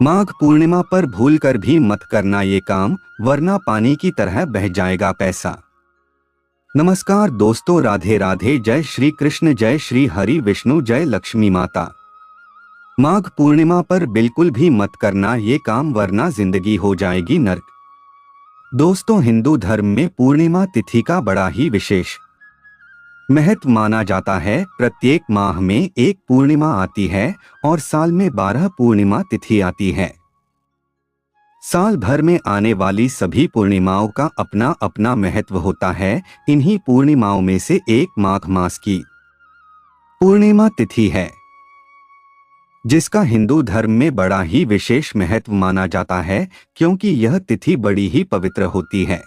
माघ पूर्णिमा पर भूलकर भी मत करना ये काम, वरना पानी की तरह बह जाएगा पैसा। नमस्कार दोस्तों, राधे राधे, जय श्री कृष्ण, जय श्री हरि विष्णु, जय लक्ष्मी माता। माघ पूर्णिमा पर बिल्कुल भी मत करना ये काम, वरना जिंदगी हो जाएगी नर्क। दोस्तों, हिंदू धर्म में पूर्णिमा तिथि का बड़ा ही विशेष महत्व माना जाता है। प्रत्येक माह में एक पूर्णिमा आती है और साल में 12 पूर्णिमा तिथि आती है। साल भर में आने वाली सभी पूर्णिमाओं का अपना अपना महत्व होता है। इन्हीं पूर्णिमाओं में से एक माघ मास की पूर्णिमा तिथि है, जिसका हिंदू धर्म में बड़ा ही विशेष महत्व माना जाता है, क्योंकि यह तिथि बड़ी ही पवित्र होती है।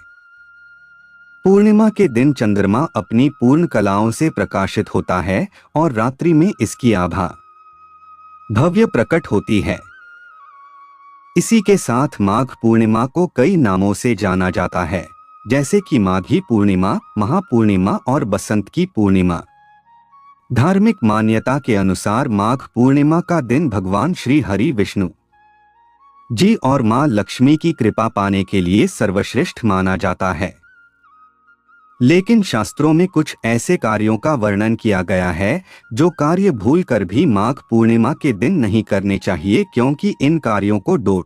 पूर्णिमा के दिन चंद्रमा अपनी पूर्ण कलाओं से प्रकाशित होता है और रात्रि में इसकी आभा भव्य प्रकट होती है। इसी के साथ माघ पूर्णिमा को कई नामों से जाना जाता है, जैसे कि माघी पूर्णिमा, महापूर्णिमा और बसंत की पूर्णिमा। धार्मिक मान्यता के अनुसार माघ पूर्णिमा का दिन भगवान श्री हरि विष्णु जी और मां लक्ष्मी की कृपा पाने के लिए सर्वश्रेष्ठ माना जाता है। लेकिन शास्त्रों में कुछ ऐसे कार्यों का वर्णन किया गया है जो कार्य भूलकर भी माघ पूर्णिमा के दिन नहीं करने चाहिए, क्योंकि इन कार्यों को डोट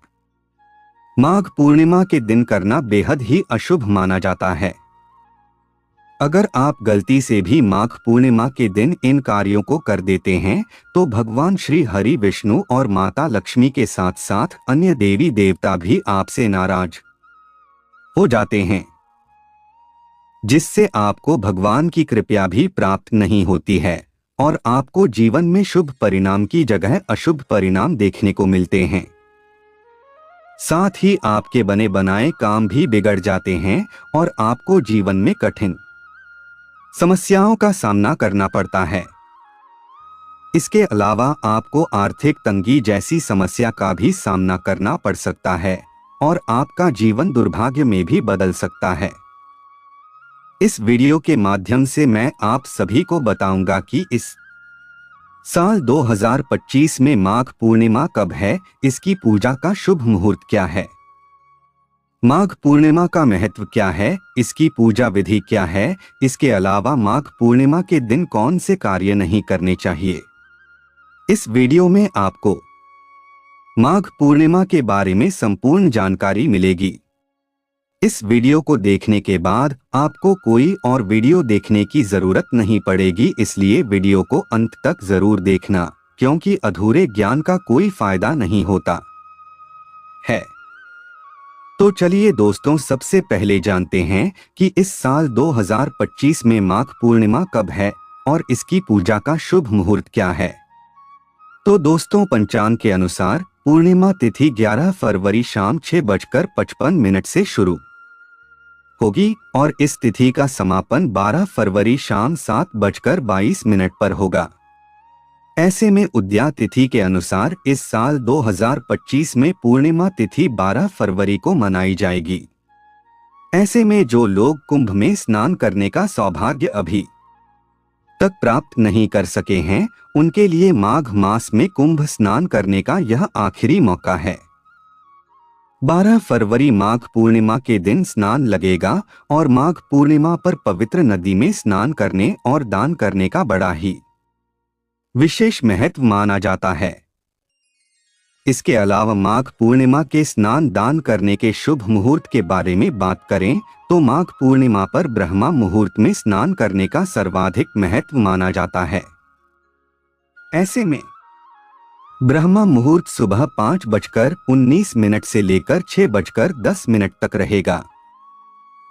माघ पूर्णिमा के दिन करना बेहद ही अशुभ माना जाता है। अगर आप गलती से भी माघ पूर्णिमा के दिन इन कार्यों को कर देते हैं तो भगवान श्री हरि विष्णु और माता लक्ष्मी के साथ साथ अन्य देवी देवता भी आपसे नाराज हो जाते हैं, जिससे आपको भगवान की कृपा भी प्राप्त नहीं होती है और आपको जीवन में शुभ परिणाम की जगह अशुभ परिणाम देखने को मिलते हैं। साथ ही आपके बने बनाए काम भी बिगड़ जाते हैं और आपको जीवन में कठिन समस्याओं का सामना करना पड़ता है। इसके अलावा आपको आर्थिक तंगी जैसी समस्या का भी सामना करना पड़ सकता है और आपका जीवन दुर्भाग्य में भी बदल सकता है। इस वीडियो के माध्यम से मैं आप सभी को बताऊंगा कि इस साल 2025 में माघ पूर्णिमा कब है, इसकी पूजा का शुभ मुहूर्त क्या है, माघ पूर्णिमा का महत्व क्या है, इसकी पूजा विधि क्या है। इसके अलावा माघ पूर्णिमा के दिन कौन से कार्य नहीं करने चाहिए। इस वीडियो में आपको माघ पूर्णिमा के बारे में संपूर्ण जानकारी मिलेगी। इस वीडियो को देखने के बाद आपको कोई और वीडियो देखने की जरूरत नहीं पड़ेगी, इसलिए वीडियो को अंत तक जरूर देखना, क्योंकि अधूरे ज्ञान का कोई फायदा नहीं होता है। तो चलिए दोस्तों, सबसे पहले जानते हैं कि इस साल 2025 में माघ पूर्णिमा कब है और इसकी पूजा का शुभ मुहूर्त क्या है। तो दोस्तों, पंचांग के अनुसार पूर्णिमा तिथि 11 फरवरी शाम 6:55 से शुरू होगी और इस तिथि का समापन 12 फरवरी शाम 7:22 पर होगा। ऐसे में उदया तिथि के अनुसार इस साल 2025 में पूर्णिमा तिथि 12 फरवरी को मनाई जाएगी। ऐसे में जो लोग कुंभ में स्नान करने का सौभाग्य अभी तक प्राप्त नहीं कर सके हैं, उनके लिए माघ मास में कुंभ स्नान करने का यह आखिरी मौका है। 12 फरवरी माघ पूर्णिमा के दिन स्नान लगेगा और माघ पूर्णिमा पर पवित्र नदी में स्नान करने और दान करने का बड़ा ही विशेष महत्व माना जाता है। इसके अलावा माघ पूर्णिमा के स्नान दान करने के शुभ मुहूर्त के बारे में बात करें तो माघ पूर्णिमा पर ब्रह्मा मुहूर्त में स्नान करने का सर्वाधिक महत्व माना जाता है। ऐसे में ब्रह्मा मुहूर्त सुबह 5:19 से लेकर 6:10 तक रहेगा।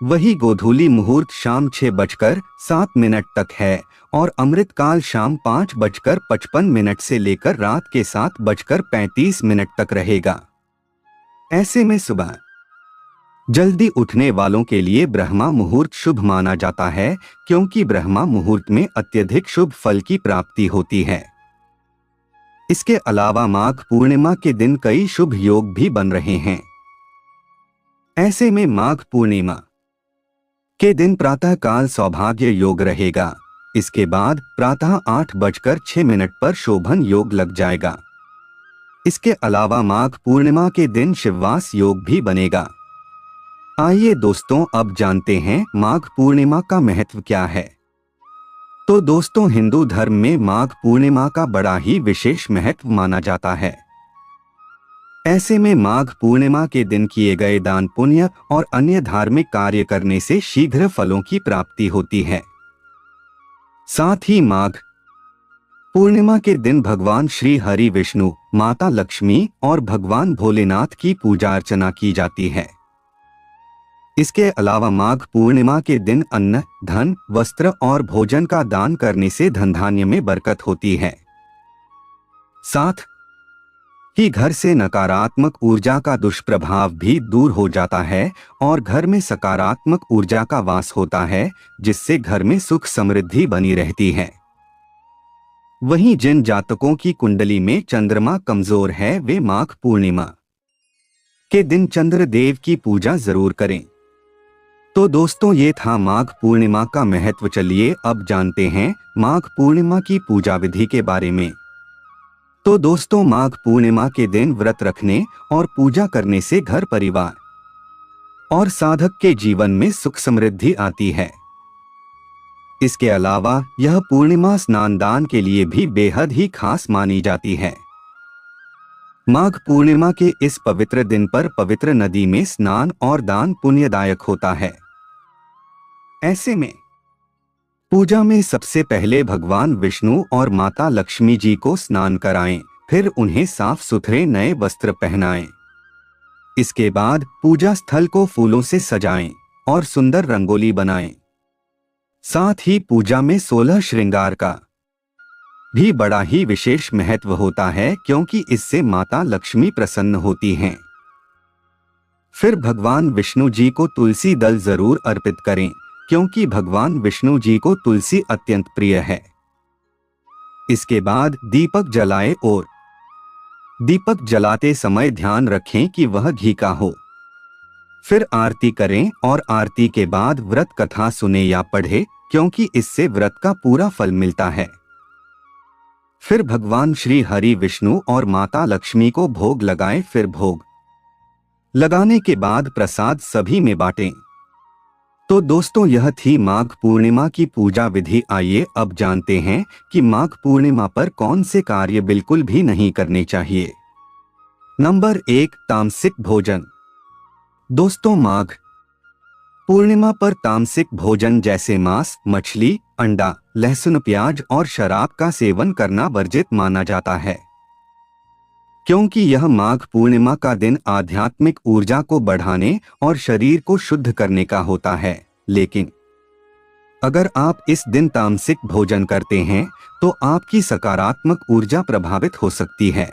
वही गोधूली मुहूर्त शाम 6:07 तक है और अमृतकाल शाम 5:55 से लेकर रात के 7:35 तक रहेगा। ऐसे में सुबह जल्दी उठने वालों के लिए ब्रह्मा मुहूर्त शुभ माना जाता है, क्योंकि ब्रह्मा मुहूर्त में अत्यधिक शुभ फल की प्राप्ति होती है। इसके अलावा माघ पूर्णिमा के दिन कई शुभ योग भी बन रहे हैं। ऐसे में माघ पूर्णिमा के दिन प्रातः काल सौभाग्य योग रहेगा। इसके बाद प्रातः 8:06 पर शोभन योग लग जाएगा। इसके अलावा माघ पूर्णिमा के दिन शिववास योग भी बनेगा। आइए दोस्तों, अब जानते हैं माघ पूर्णिमा का महत्व क्या है। तो दोस्तों, हिंदू धर्म में माघ पूर्णिमा का बड़ा ही विशेष महत्व माना जाता है। ऐसे में माघ पूर्णिमा के दिन किए गए दान पुण्य और अन्य धार्मिक कार्य करने से शीघ्र फलों की प्राप्ति होती है। साथ ही माघ पूर्णिमा के दिन भगवान श्री हरि विष्णु, माता लक्ष्मी और भगवान भोलेनाथ की पूजा अर्चना की जाती है। इसके अलावा माघ पूर्णिमा के दिन अन्न, धन, वस्त्र और भोजन का दान करने से धन धान्य में बरकत होती है। साथ ही घर से नकारात्मक ऊर्जा का दुष्प्रभाव भी दूर हो जाता है और घर में सकारात्मक ऊर्जा का वास होता है, जिससे घर में सुख समृद्धि बनी रहती है। वहीं जिन जातकों की कुंडली में चंद्रमा कमजोर है, वे माघ पूर्णिमा के दिन चंद्रदेव की पूजा जरूर करें। तो दोस्तों, ये था माघ पूर्णिमा का महत्व। चलिए अब जानते हैं माघ पूर्णिमा की पूजा विधि के बारे में। तो दोस्तों, माघ पूर्णिमा के दिन व्रत रखने और पूजा करने से घर परिवार और साधक के जीवन में सुख समृद्धि आती है। इसके अलावा यह पूर्णिमा स्नान दान के लिए भी बेहद ही खास मानी जाती है। माघ पूर्णिमा के इस पवित्र दिन पर पवित्र नदी में स्नान और दान पुण्यदायक होता है। ऐसे में पूजा में सबसे पहले भगवान विष्णु और माता लक्ष्मी जी को स्नान कराएं, फिर उन्हें साफ सुथरे नए वस्त्र पहनाएं। इसके बाद पूजा स्थल को फूलों से सजाएं और सुंदर रंगोली बनाएं। साथ ही पूजा में 16 श्रृंगार का भी बड़ा ही विशेष महत्व होता है, क्योंकि इससे माता लक्ष्मी प्रसन्न होती हैं। फिर भगवान विष्णु जी को तुलसी दल जरूर अर्पित करें, क्योंकि भगवान विष्णु जी को तुलसी अत्यंत प्रिय है। इसके बाद दीपक जलाएं और दीपक जलाते समय ध्यान रखें कि वह घी का हो। फिर आरती करें और आरती के बाद व्रत कथा सुने या पढ़े, क्योंकि इससे व्रत का पूरा फल मिलता है। फिर भगवान श्री हरि विष्णु और माता लक्ष्मी को भोग लगाएं। फिर भोग लगाने के बाद प्रसाद सभी में बांटें। तो दोस्तों, यह थी माघ पूर्णिमा की पूजा विधि। आइए अब जानते हैं कि माघ पूर्णिमा पर कौन से कार्य बिल्कुल भी नहीं करने चाहिए। नंबर 1, तामसिक भोजन। दोस्तों, माघ पूर्णिमा पर तामसिक भोजन जैसे मांस, मछली, अंडा, लहसुन, प्याज और शराब का सेवन करना वर्जित माना जाता है, क्योंकि यह माघ पूर्णिमा का दिन आध्यात्मिक ऊर्जा को बढ़ाने और शरीर को शुद्ध करने का होता है। लेकिन अगर आप इस दिन तामसिक भोजन करते हैं तो आपकी सकारात्मक ऊर्जा प्रभावित हो सकती है।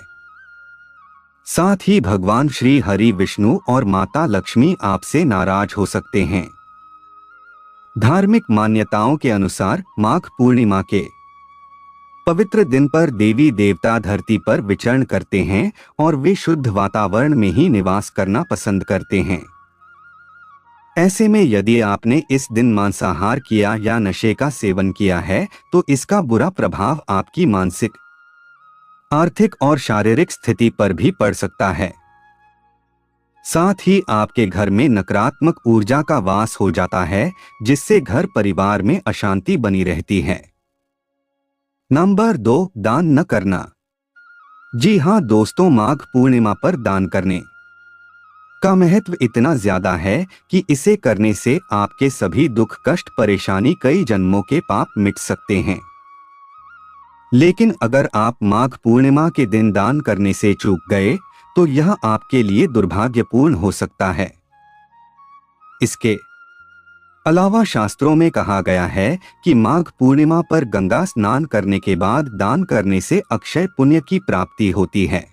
साथ ही भगवान श्री हरि विष्णु और माता लक्ष्मी आपसे नाराज हो सकते हैं। धार्मिक मान्यताओं के अनुसार माघ पूर्णिमा के पवित्र दिन पर देवी देवता धरती पर विचरण करते हैं और वे शुद्ध वातावरण में ही निवास करना पसंद करते हैं। ऐसे में यदि आपने इस दिन मांसाहार किया या नशे का सेवन किया है तो इसका बुरा प्रभाव आपकी मानसिक, आर्थिक और शारीरिक स्थिति पर भी पड़ सकता है। साथ ही आपके घर में नकारात्मक ऊर्जा का वास हो जाता है, जिससे घर परिवार में अशांति बनी रहती है। नंबर 2, दान न करना। जी हाँ दोस्तों, माघ पूर्णिमा पर दान करने का महत्व इतना ज्यादा है कि इसे करने से आपके सभी दुख, कष्ट, परेशानी, कई जन्मों के पाप मिट सकते हैं। लेकिन अगर आप माघ पूर्णिमा के दिन दान करने से चूक गए तो यह आपके लिए दुर्भाग्यपूर्ण हो सकता है। इसके अलावा शास्त्रों में कहा गया है कि माघ पूर्णिमा पर गंगा स्नान करने के बाद दान करने से अक्षय पुण्य की प्राप्ति होती है।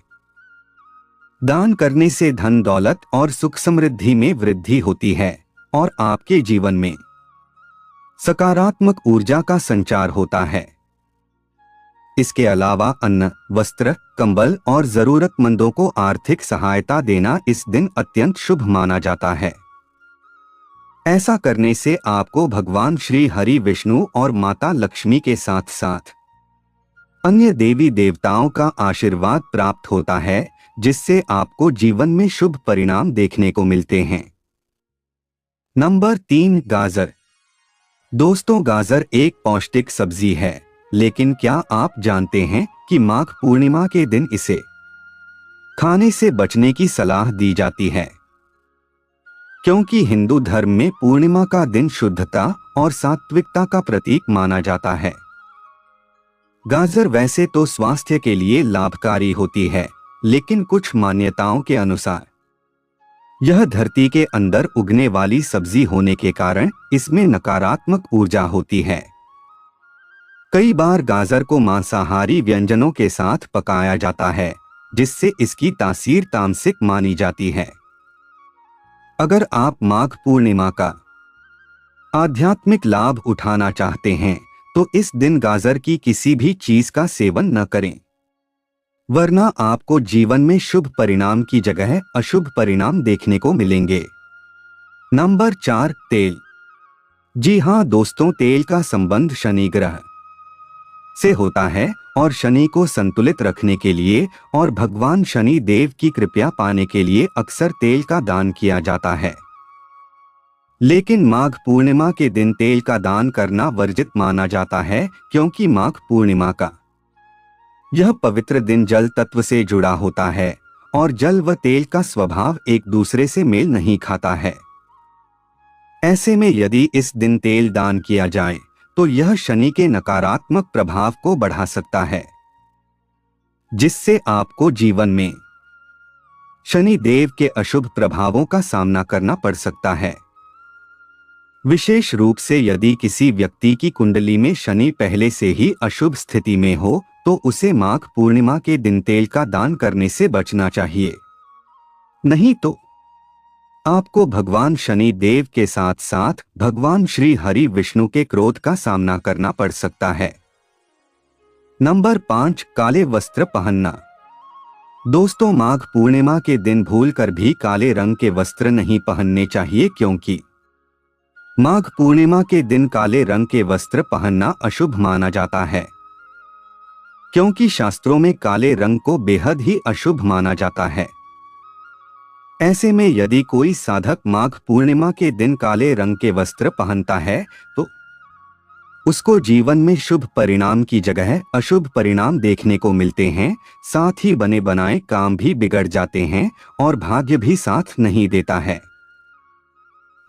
दान करने से धन, दौलत और सुख समृद्धि में वृद्धि होती है और आपके जीवन में सकारात्मक ऊर्जा का संचार होता है। इसके अलावा अन्न, वस्त्र, कंबल और जरूरतमंदों को आर्थिक सहायता देना इस दिन अत्यंत शुभ माना जाता है। ऐसा करने से आपको भगवान श्री हरि विष्णु और माता लक्ष्मी के साथ साथ अन्य देवी देवताओं का आशीर्वाद प्राप्त होता है, जिससे आपको जीवन में शुभ परिणाम देखने को मिलते हैं। नंबर 3, गाजर। दोस्तों, गाजर एक पौष्टिक सब्जी है, लेकिन क्या आप जानते हैं कि माघ पूर्णिमा के दिन इसे खाने से बचने की सलाह दी जाती है, क्योंकि हिंदू धर्म में पूर्णिमा का दिन शुद्धता और सात्विकता का प्रतीक माना जाता है। गाजर वैसे तो स्वास्थ्य के लिए लाभकारी होती है, लेकिन कुछ मान्यताओं के अनुसार यह धरती के अंदर उगने वाली सब्जी होने के कारण इसमें नकारात्मक ऊर्जा होती है। कई बार गाजर को मांसाहारी व्यंजनों के साथ पकाया जाता है, जिससे इसकी तासीर तामसिक मानी जाती है। अगर आप माघ पूर्णिमा का आध्यात्मिक लाभ उठाना चाहते हैं, तो इस दिन गाजर की किसी भी चीज का सेवन न करें, वरना आपको जीवन में शुभ परिणाम की जगह अशुभ परिणाम देखने को मिलेंगे। नंबर 4, तेल। जी हाँ दोस्तों, तेल का संबंध शनि ग्रह से होता है और शनि को संतुलित रखने के लिए और भगवान शनि देव की कृपा पाने के लिए अक्सर तेल का दान किया जाता है। लेकिन माघ पूर्णिमा के दिन तेल का दान करना वर्जित माना जाता है, क्योंकि माघ पूर्णिमा का यह पवित्र दिन जल तत्व से जुड़ा होता है और जल व तेल का स्वभाव एक दूसरे से मेल नहीं खाता है। ऐसे में यदि इस दिन तेल दान किया जाए तो यह शनि के नकारात्मक प्रभाव को बढ़ा सकता है, जिससे आपको जीवन में शनि देव के अशुभ प्रभावों का सामना करना पड़ सकता है। विशेष रूप से यदि किसी व्यक्ति की कुंडली में शनि पहले से ही अशुभ स्थिति में हो, तो उसे माघ पूर्णिमा के दिन तेल का दान करने से बचना चाहिए। नहीं तो आपको भगवान शनि देव के साथ साथ भगवान श्री हरि विष्णु के क्रोध का सामना करना पड़ सकता है। नंबर 5, काले वस्त्र पहनना। दोस्तों, माघ पूर्णिमा के दिन भूलकर भी काले रंग के वस्त्र नहीं पहनने चाहिए, क्योंकि माघ पूर्णिमा के दिन काले रंग के वस्त्र पहनना अशुभ माना जाता है, क्योंकि शास्त्रों में काले रंग को बेहद ही अशुभ माना जाता है। ऐसे में यदि कोई साधक माघ पूर्णिमा के दिन काले रंग के वस्त्र पहनता है, तो उसको जीवन में शुभ परिणाम की जगह अशुभ परिणाम देखने को मिलते हैं। साथ ही बने बनाए काम भी बिगड़ जाते हैं और भाग्य भी साथ नहीं देता है।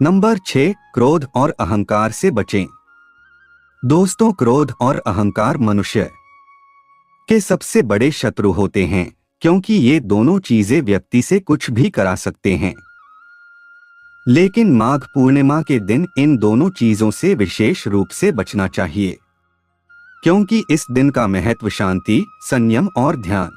नंबर 6, क्रोध और अहंकार से बचें। दोस्तों, क्रोध और अहंकार मनुष्य के सबसे बड़े शत्रु होते हैं, क्योंकि ये दोनों चीजें व्यक्ति से कुछ भी करा सकते हैं। लेकिन माघ पूर्णिमा के दिन इन दोनों चीजों से विशेष रूप से बचना चाहिए, क्योंकि इस दिन का महत्व शांति, संयम और ध्यान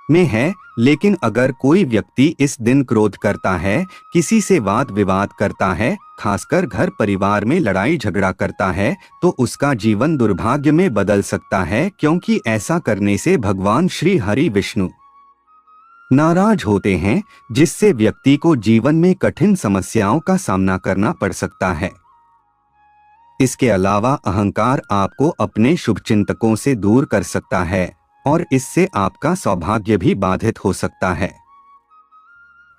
में है। लेकिन अगर कोई व्यक्ति इस दिन क्रोध करता है, किसी से वाद विवाद करता है, खासकर घर परिवार में लड़ाई झगड़ा करता है, तो उसका जीवन दुर्भाग्य में बदल सकता है, क्योंकि ऐसा करने से भगवान श्री हरि विष्णु नाराज होते हैं, जिससे व्यक्ति को जीवन में कठिन समस्याओं का सामना करना पड़ सकता है। इसके अलावा अहंकार आपको अपने शुभचिंतकों से दूर कर सकता है और इससे आपका सौभाग्य भी बाधित हो सकता है।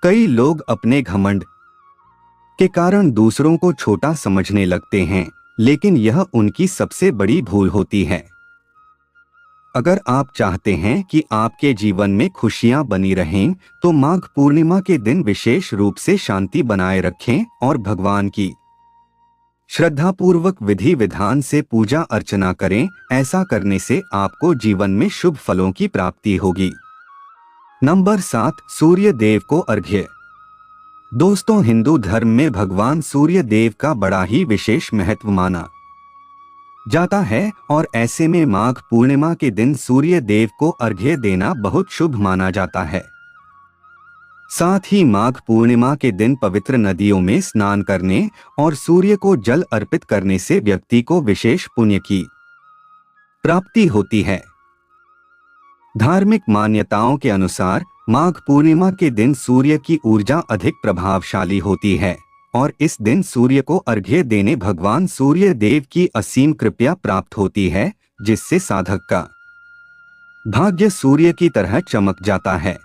कई लोग अपने घमंड के कारण दूसरों को छोटा समझने लगते हैं, लेकिन यह उनकी सबसे बड़ी भूल होती है। अगर आप चाहते हैं कि आपके जीवन में खुशियां बनी रहें, तो माघ पूर्णिमा के दिन विशेष रूप से शांति बनाए रखें और भगवान की श्रद्धापूर्वक विधि विधान से पूजा अर्चना करें। ऐसा करने से आपको जीवन में शुभ फलों की प्राप्ति होगी। नंबर 7, सूर्य देव को अर्घ्य। दोस्तों, हिंदू धर्म में भगवान सूर्य देव का बड़ा ही विशेष महत्व माना जाता है और ऐसे में माघ पूर्णिमा के दिन सूर्य देव को अर्घ्य देना बहुत शुभ माना जाता है। साथ ही माघ पूर्णिमा के दिन पवित्र नदियों में स्नान करने और सूर्य को जल अर्पित करने से व्यक्ति को विशेष पुण्य की प्राप्ति होती है। धार्मिक मान्यताओं के अनुसार माघ पूर्णिमा के दिन सूर्य की ऊर्जा अधिक प्रभावशाली होती है और इस दिन सूर्य को अर्घ्य देने भगवान सूर्य देव की असीम कृपा प्राप्त होती है, जिससे साधक का भाग्य सूर्य की तरह चमक जाता है।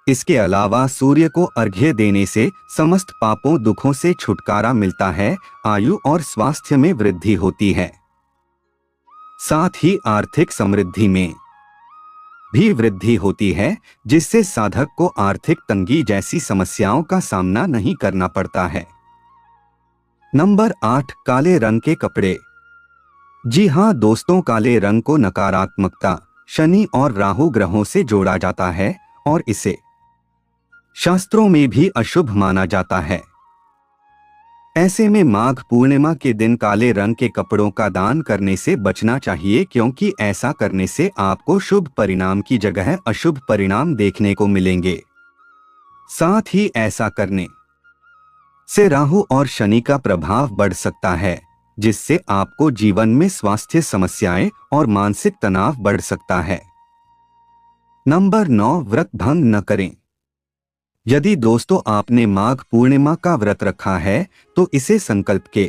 इसके अलावा सूर्य को अर्घ्य देने से समस्त पापों दुखों से छुटकारा मिलता है, आयु और स्वास्थ्य में वृद्धि होती है। साथ ही आर्थिक समृद्धि में भी वृद्धि होती है, जिससे साधक को आर्थिक तंगी जैसी समस्याओं का सामना नहीं करना पड़ता है। नंबर 8, काले रंग के कपड़े। जी हाँ दोस्तों, काले रंग को नकारात्मकता, शनि और राहु ग्रहों से जोड़ा जाता है और इसे शास्त्रों में भी अशुभ माना जाता है। ऐसे में माघ पूर्णिमा के दिन काले रंग के कपड़ों का दान करने से बचना चाहिए, क्योंकि ऐसा करने से आपको शुभ परिणाम की जगह अशुभ परिणाम देखने को मिलेंगे। साथ ही ऐसा करने से राहु और शनि का प्रभाव बढ़ सकता है, जिससे आपको जीवन में स्वास्थ्य समस्याएं और मानसिक तनाव बढ़ सकता है। नंबर 9, व्रत भंग न करें। यदि दोस्तों आपने माघ पूर्णिमा का व्रत रखा है तो इसे संकल्प के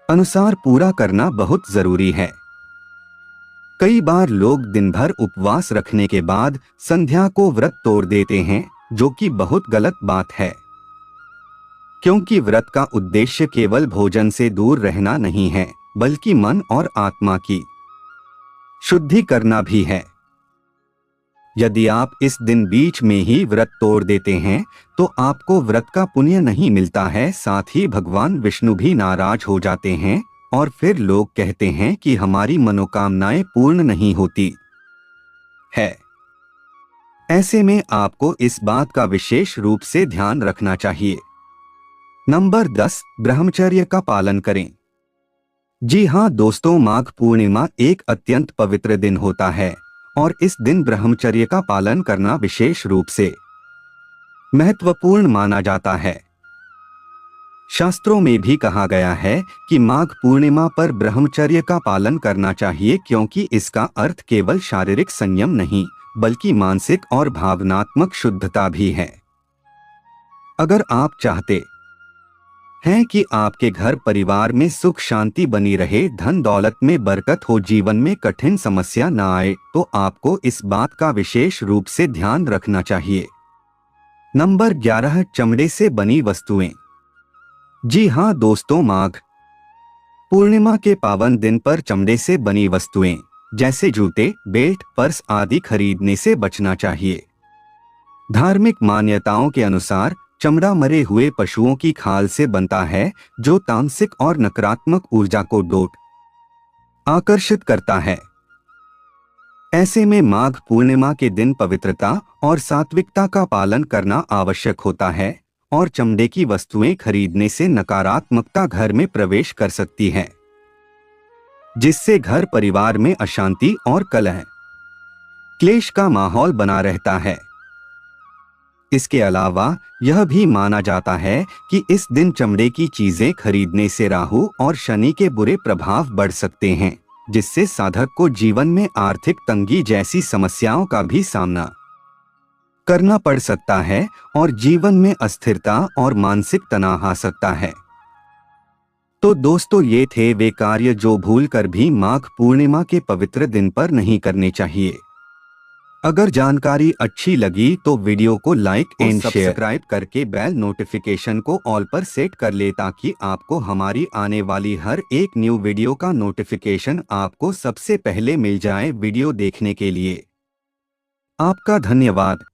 अनुसार पूरा करना बहुत जरूरी है। कई बार लोग दिन भर उपवास रखने के बाद संध्या को व्रत तोड़ देते हैं, जो कि बहुत गलत बात है, क्योंकि व्रत का उद्देश्य केवल भोजन से दूर रहना नहीं है, बल्कि मन और आत्मा की शुद्धि करना भी है। यदि आप इस दिन बीच में ही व्रत तोड़ देते हैं तो आपको व्रत का पुण्य नहीं मिलता है, साथ ही भगवान विष्णु भी नाराज हो जाते हैं और फिर लोग कहते हैं कि हमारी मनोकामनाएं पूर्ण नहीं होती है। ऐसे में आपको इस बात का विशेष रूप से ध्यान रखना चाहिए। नंबर 10, ब्रह्मचर्य का पालन करें। जी हाँ दोस्तों, माघ पूर्णिमा एक अत्यंत पवित्र दिन होता है और इस दिन ब्रह्मचर्य का पालन करना विशेष रूप से महत्वपूर्ण माना जाता है। शास्त्रों में भी कहा गया है कि माघ पूर्णिमा पर ब्रह्मचर्य का पालन करना चाहिए, क्योंकि इसका अर्थ केवल शारीरिक संयम नहीं बल्कि मानसिक और भावनात्मक शुद्धता भी है। अगर आप चाहते हैं कि आपके घर परिवार में सुख शांति बनी रहे, धन दौलत में बरकत हो, जीवन में कठिन समस्या न आए, तो आपको इस बात का विशेष रूप से ध्यान रखना चाहिए। नंबर 11, चमड़े से बनी वस्तुएं। जी हाँ दोस्तों, माघ पूर्णिमा के पावन दिन पर चमड़े से बनी वस्तुएं जैसे जूते, बेल्ट, पर्स आदि खरीदने से बचना चाहिए। धार्मिक मान्यताओं के अनुसार चमड़ा मरे हुए पशुओं की खाल से बनता है, जो तामसिक और नकारात्मक ऊर्जा को डोट आकर्षित करता है। ऐसे में माघ पूर्णिमा के दिन पवित्रता और सात्विकता का पालन करना आवश्यक होता है और चमड़े की वस्तुएं खरीदने से नकारात्मकता घर में प्रवेश कर सकती है, जिससे घर परिवार में अशांति और कलह क्लेश का माहौल बना रहता है। इसके अलावा यह भी माना जाता है कि इस दिन चमड़े की चीजें खरीदने से राहु और शनि के बुरे प्रभाव बढ़ सकते हैं, जिससे साधक को जीवन में आर्थिक तंगी जैसी समस्याओं का भी सामना करना पड़ सकता है और जीवन में अस्थिरता और मानसिक तनाव आ सकता है। तो दोस्तों, ये थे वे कार्य जो भूलकर भी माघ पूर्णिमा के पवित्र दिन पर नहीं करने चाहिए। अगर जानकारी अच्छी लगी तो वीडियो को लाइक एंड सब्सक्राइब करके बेल नोटिफिकेशन को ऑल पर सेट कर ले, ताकि आपको हमारी आने वाली हर एक न्यू वीडियो का नोटिफिकेशन आपको सबसे पहले मिल जाए। वीडियो देखने के लिए आपका धन्यवाद।